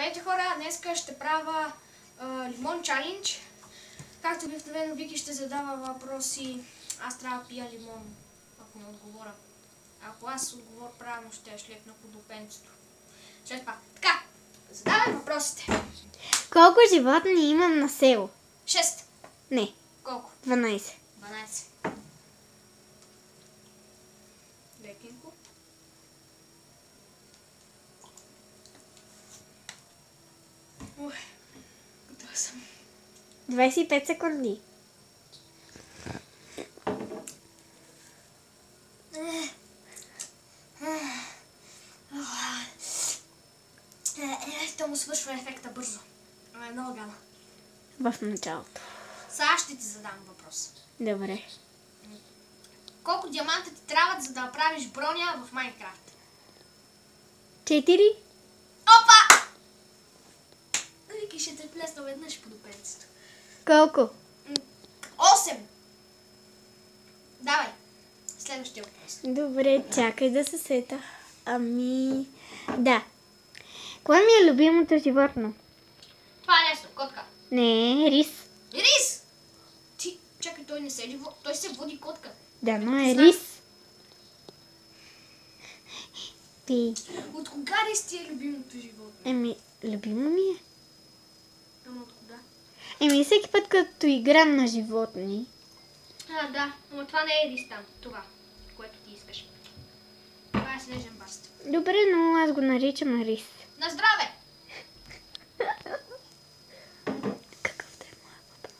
Здравейте хора, днеска ще правя лимон чалендж. Както обикновено Вики ще задава въпроси, аз трябва да пия лимон, ако не отговоря. Ако аз отговор правилно, ще я шлепна по допенцето. След това. Така, задавай въпросите. Колко животни имам на село? 6. Не, Колко? 12. 12. Лекенко. Ух, готова съм. 25 секунди. То му свършва ефекта бързо. Е много гадно. В началото. Сега ще ти задам въпрос. Добре. Колко диаманта ти трябват, за да направиш броня в Майнкрафт? 4. Опа! Вики, ще те плесна веднъж по допенцето. Колко? 8. Давай. Следващия въпрос. Добре, чакай да се сета. Да. Кое ми е любимото животно? Това е лесно. Котка. Не, рис. Рис! Ти, чакай, той не се води. Той се води котка. Да, но е рис. Пи. От кога рис ти е любимото животно? Любимо ми е. Ама от кога? Всеки път като играм на животни. Да. Но това не е рис там. Това, което ти искаш. Това е снежен баст. Добре, но аз го наричам рис. На здраве! Какъв да е моя въпрос?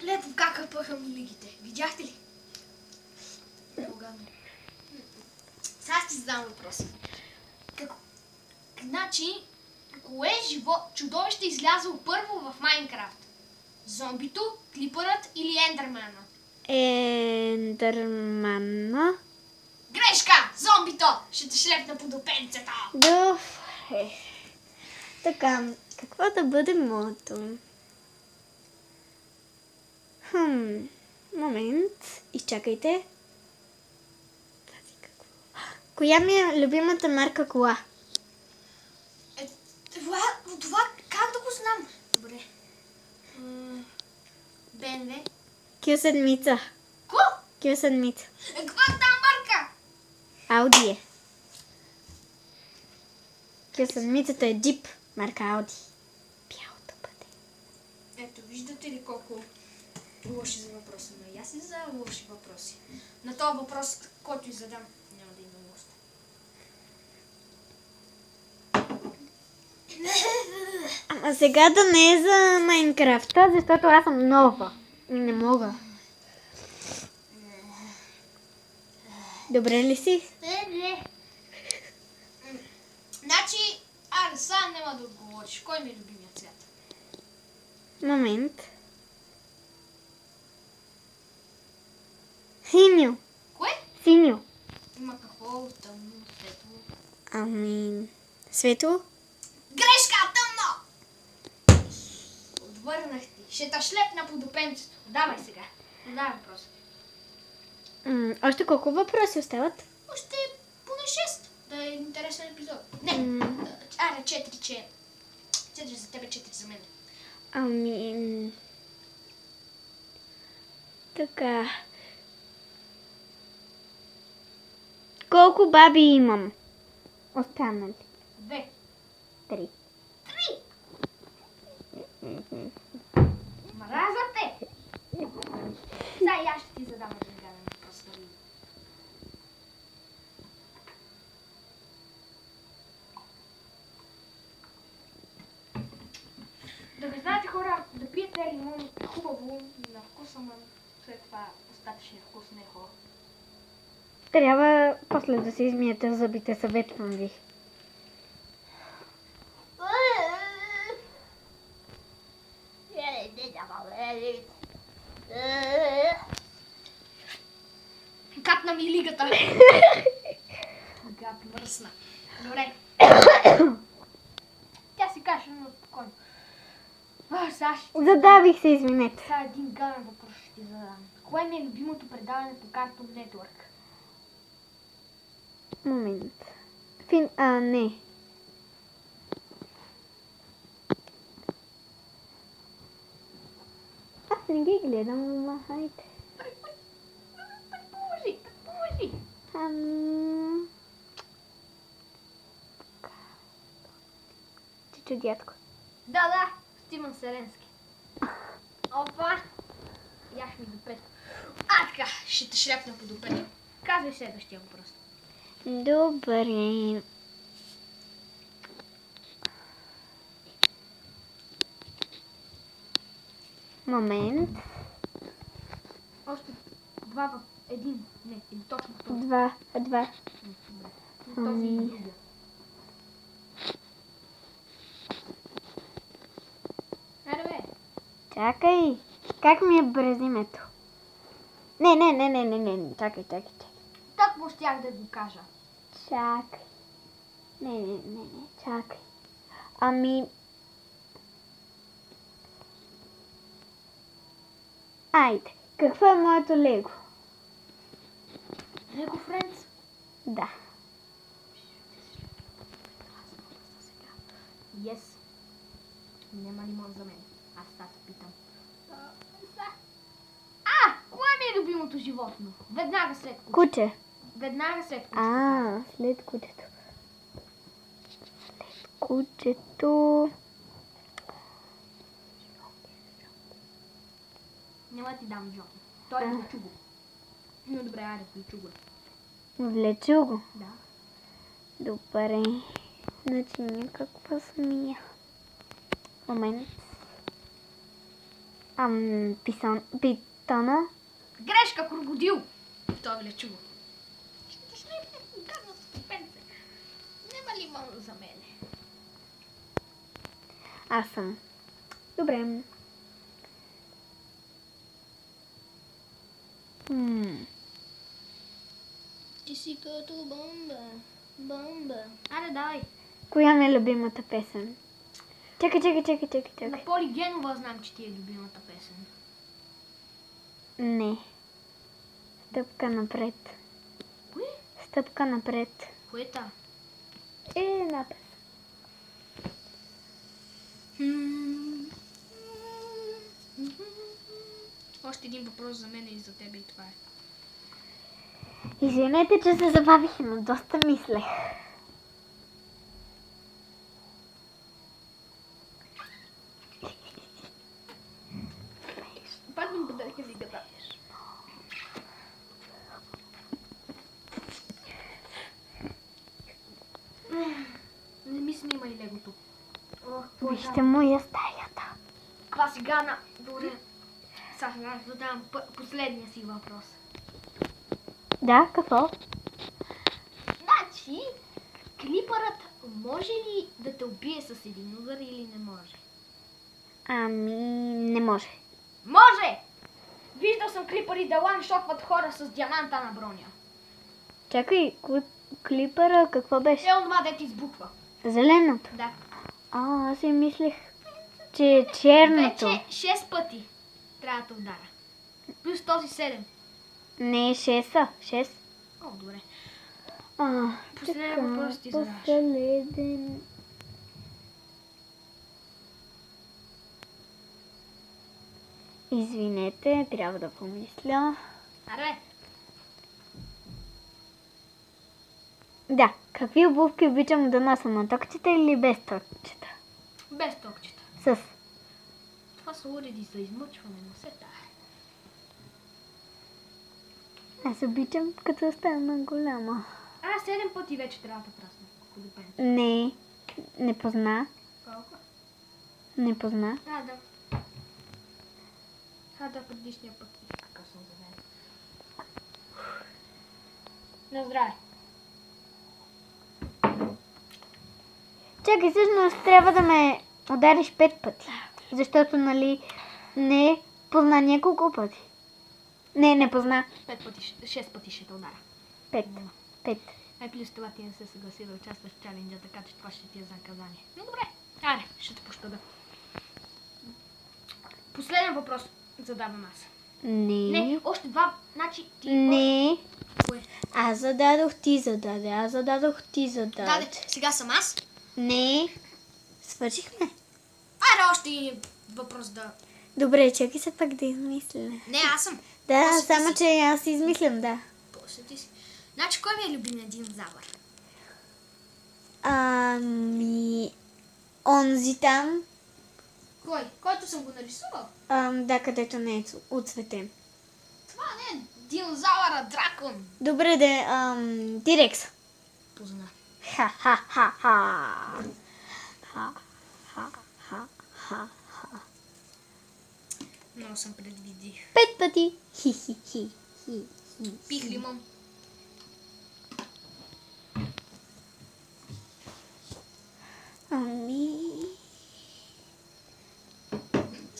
Лето кака пъхам лигите. Видяхте ли? Много. Сега ще ти задам въпрос. Значи, кое чудовище излязло първо в Майнкрафт? Зомбито, клипърът или ендермана? Ендермана. Грешка! Зомбито! Ще те шлепна по допенцата! Добре. Така, какво да бъде моето? Момент. Изчакайте. Коя ми е любимата марка кола? Това как да го знам? Добре. БНВ. Q7. Ко? Q7. Каква е тази марка? Ауди е. Q7 е джип. Марка Ауди. Бялото бъде. Ето, виждате ли колко лоши за въпроса? Но и аз си задавам лоши въпроси. На този въпрос, който и задам, няма да има лост. Ама сега да не е за Майнкрафта, защото аз съм нова. И не мога. Добре ли си? Не. Значи, аре, сам няма да отговориш. Кой ми е любимият цвят? Момент. Синьо. Кое? Синьо. Има какво? Тъмно, светло. Светло? Грешка! Тъмно! Отвърнах ти. Ще те шлепна по допенцето. Давай сега. Давай въпрос. Още колко въпроси остават? Още поне 6. Да е интересен епизод. Не. Аре, 4, че 4 за тебе, 4 за мен. Така. Колко баби имам? Останали. 2. 3. 3! Мразате! Сега и аз ще ти задам един гаден въпрос. Да ви знаете хора, да пиете лимон е хубаво на вкуса, но след това остатъчния вкус не е хора. Трябва после да се измиете зъбите, съветвам ви. Капна ми лигата. Гад мръсна. Добре. Тя си каже, но спокойно. Сега ще ти Задавих се, извинете. Сега един гаден въпрос ще ти задам. Кое ми е любимото предаване по Cartoon Network? Момент. Не. Аз не ги гледам, ама хайде. Предположи. Чичо дядко. Да, Стивън Селенски. Опа! Ях ми допето. Така, ще те шляпна по допето. Казвай следващия въпрос. Добре. Момент. Още един, или точно това. Два. Добре. Този и другия. Айде бе. Чакай. Как ми е през името? Не. Чакай. Так му щях да го кажа. Чакай. Не. Чакай. Айде. Какво е моето лего? Лего Френдс? Да. Yes. Няма лимон за мен. Аз сега се питам. Кое ми е любимото животно? Веднага след кучето. Куче. Веднага след кучето. След кучето. Кучето. Няма да ти дам животно. Той е влечуго. Но добре, айде, влечуго. Влечу го. Да. Добре. Значи някаква смия. Момент. Питона. Грешка, крокодил! Той е влечуго. Ще сме гадно стопенце. Нема лимон за мене. Аз съм. Добре. Ти си като бомба. Аре, давай. Коя ми е любимата песен? Чакай. На Поли Генова знам, че ти е любимата песен. Не. Стъпка напред. Кое? Стъпка напред. Кое е та? Напред. Още един въпрос за мен и за тебе и това е. Извинете, че се забавих, но доста мислех. Пак ми подариха лигата. Не ми снимай легото. Вижте му я стаята. Каква си гана? Добре. Сега задавам последния си въпрос. Да, какво? Значи, клипърът може ли да те убие с един удар или не може? Не може. Може! Виждал съм клипъри да ланшотват хора с диаманта на броня. Чакай, клипъра какво беше? Онова дете избухва. Зеленото. Да. Аз си мислех, че е черното. Вече 6 пъти трябва да те удара. Плюс този 7. Не, 6. 6. О, добре. Последен въпрос ти задаваш. Последен. Извинете, трябва да помисля. Аре, Да, какви обувки обичам да нося, на токчета или без токчета? без токчета. С. Това са уреди за измъчване, но се тая. Аз обичам като стана голяма. 7 пъти вече трябва да прасна. Не позна. Колко? Не позна. Да. Да, предишния път. Какъв съм за мен. На здраве. Чакай, всъщност трябва да ме удариш 5 пъти. Защото, не позна няколко пъти. Не позна. 6 пъти ще те удара. 5. Плюс това ти не се съгласи да участваш в чаленджа, така че това ще ти е за наказание. Но добре, аре, ще те пощада. Последен въпрос задавам аз. Не. Не, още два. Значи ти... Не. Кое? Аз зададох, ти зададе. Аз зададох, ти зададе. Даде, сега съм аз. Не. Свършихме. Айде още един въпрос да... Добре, чакай се пак да измисля. Не, аз съм. Да, После ти само си. че аз измислям, да. После ти си. Значи, кой ми е любимият динозавър? Онзи там, Кой? Който съм го нарисувал? да, където не е отцветен. Това не е динозавъра, дракон. Добре, Тирекс. Позна. Ха-ха-ха-ха. Ха-ха-ха-ха. Много съм предвидих. 5 пъти. Хи-хи-хи. Пих лимон.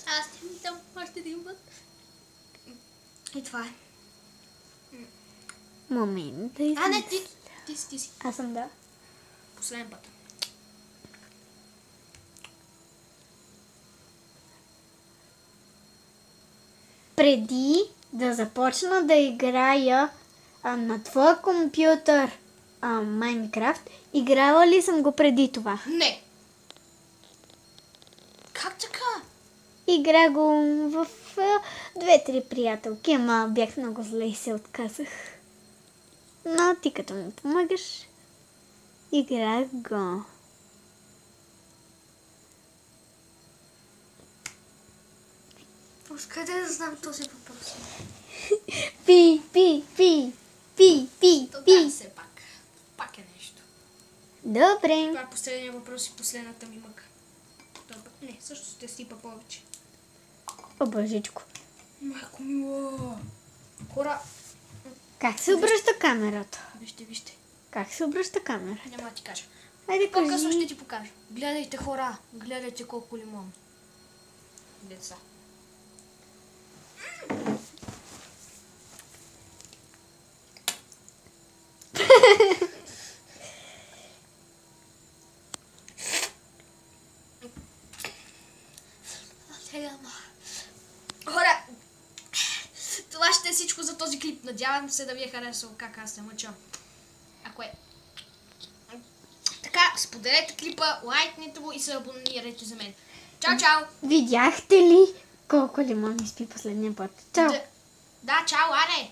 Аз ти ми дам още един път. И това е. Момент. А, не, ти си. Аз съм, да. Последен път. Преди да започна да играя на твоя компютър Майнкрафт, играла ли съм го преди това? Не. Как така? Игра го в 2-3 приятелки, ама бях много зле и се отказах. Но ти като ми помагаш, играх го. Откъде да знам този въпрос? Пи. Да, все пак. Пак е нещо. Добре. Това е последния въпрос и последната ми мъка. Не, също ще сипа повече. О, божичко. Майко мила. Хора, Как се обръща камерата? вижте. Как се обръща камера? Няма да ти кажа. Хайде, По-късно ще кажи. ти покажа. Гледайте, хора. Гледайте колко лимон. Деца. Хора, това ще е всичко за този клип. Надявам се да ви е харесало как аз се мъча. Ако е така, споделете клипа, лайкнете го и се абонирайте за мен. Чао, чао! Видяхте ли колко лимон изпи последния път? Чао! Да, чао, аре!